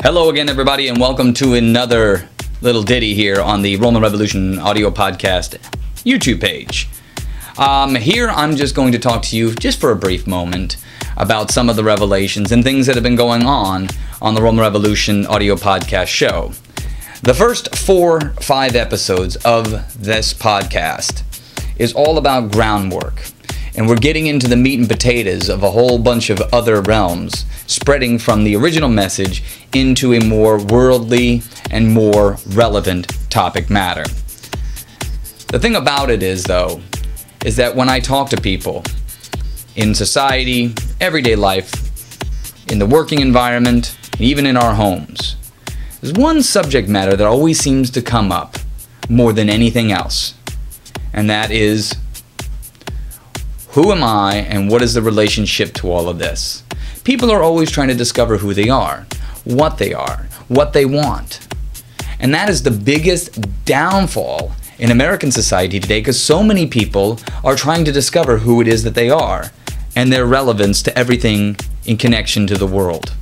Hello again, everybody, and welcome to another little ditty here on the Rollman Revolution audio podcast YouTube page. Here I'm just going to talk to you just for a brief moment about some of the revelations and things that have been going on the Rollman Revolution audio podcast show. The first 4-5 episodes of this podcast is all about groundwork. And we're getting into the meat and potatoes of a whole bunch of other realms, spreading from the original message into a more worldly and more relevant topic matter. The thing about it is, though, is that when I talk to people in society, everyday life, in the working environment, and even in our homes, there's one subject matter that always seems to come up more than anything else, and that is, who am I and what is the relationship to all of this? People are always trying to discover who they are, what they want. And that is the biggest downfall in American society today, because so many people are trying to discover who it is that they are and their relevance to everything in connection to the world.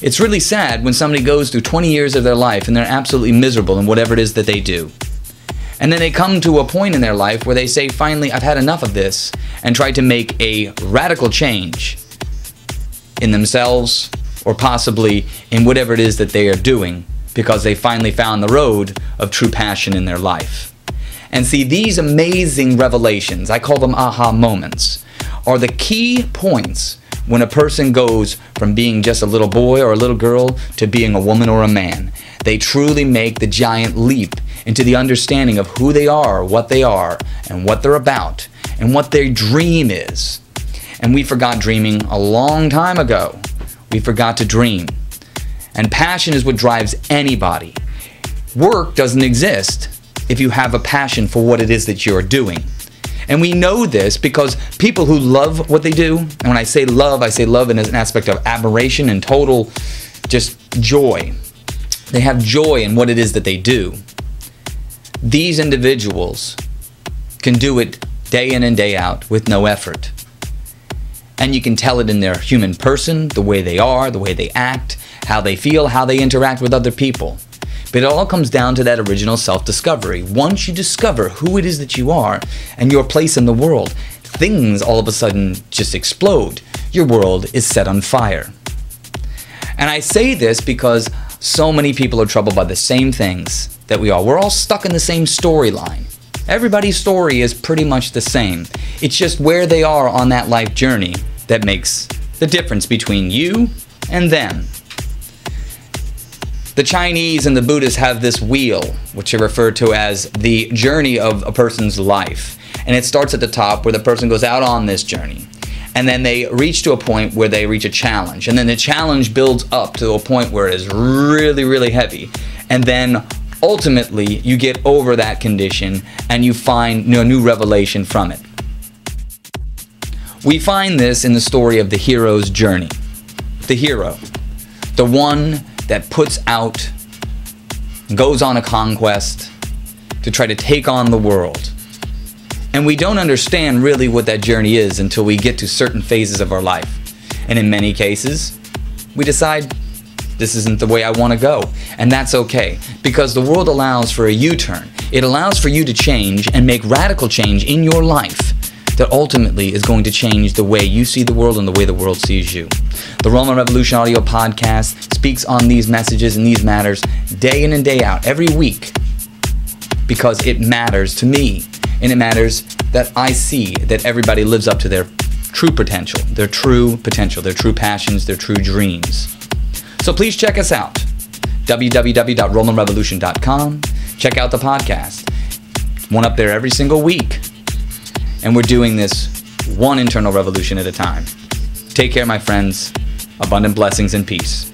It's really sad when somebody goes through 20 years of their life and they're absolutely miserable in whatever it is that they do. And then they come to a point in their life where they say, finally, I've had enough of this, and try to make a radical change in themselves or possibly in whatever it is that they are doing, because they finally found the road of true passion in their life. And see, these amazing revelations, I call them aha moments, are the key points when a person goes from being just a little boy or a little girl to being a woman or a man. They truly make the giant leap into the understanding of who they are, and what they're about, and what their dream is. And we forgot dreaming a long time ago. We forgot to dream. And passion is what drives anybody. Work doesn't exist if you have a passion for what it is that you're doing. And we know this because people who love what they do, and when I say love in an aspect of admiration and total just joy. They have joy in what it is that they do. These individuals can do it day in and day out with no effort. And you can tell it in their human person, the way they are, the way they act, how they feel, how they interact with other people. But it all comes down to that original self-discovery. Once you discover who it is that you are and your place in the world, things all of a sudden just explode. Your world is set on fire. And I say this because so many people are troubled by the same things that we are. We're all stuck in the same storyline. Everybody's story is pretty much the same. It's just where they are on that life journey that makes the difference between you and them. The Chinese and the Buddhists have this wheel, which are referred to as the journey of a person's life. And it starts at the top where the person goes out on this journey. And then they reach to a point where they reach a challenge. And then the challenge builds up to a point where it is really, really heavy. And then ultimately you get over that condition and you find a new revelation from it. We find this in the story of the hero's journey. The hero, the one that puts out, goes on a conquest to try to take on the world. And we don't understand really what that journey is until we get to certain phases of our life. And in many cases, we decide this isn't the way I want to go. And that's okay, because the world allows for a U-turn. It allows for you to change and make radical change in your life that ultimately is going to change the way you see the world and the way the world sees you. The Rollman Revolution audio podcast speaks on these messages and these matters day in and day out, every week, because it matters to me. And it matters that I see that everybody lives up to their true potential, their true passions, their true dreams. So please check us out, www.rollmanrevolution.com. Check out the podcast. One up there every single week. And we're doing this one internal revolution at a time. Take care, my friends. Abundant blessings and peace.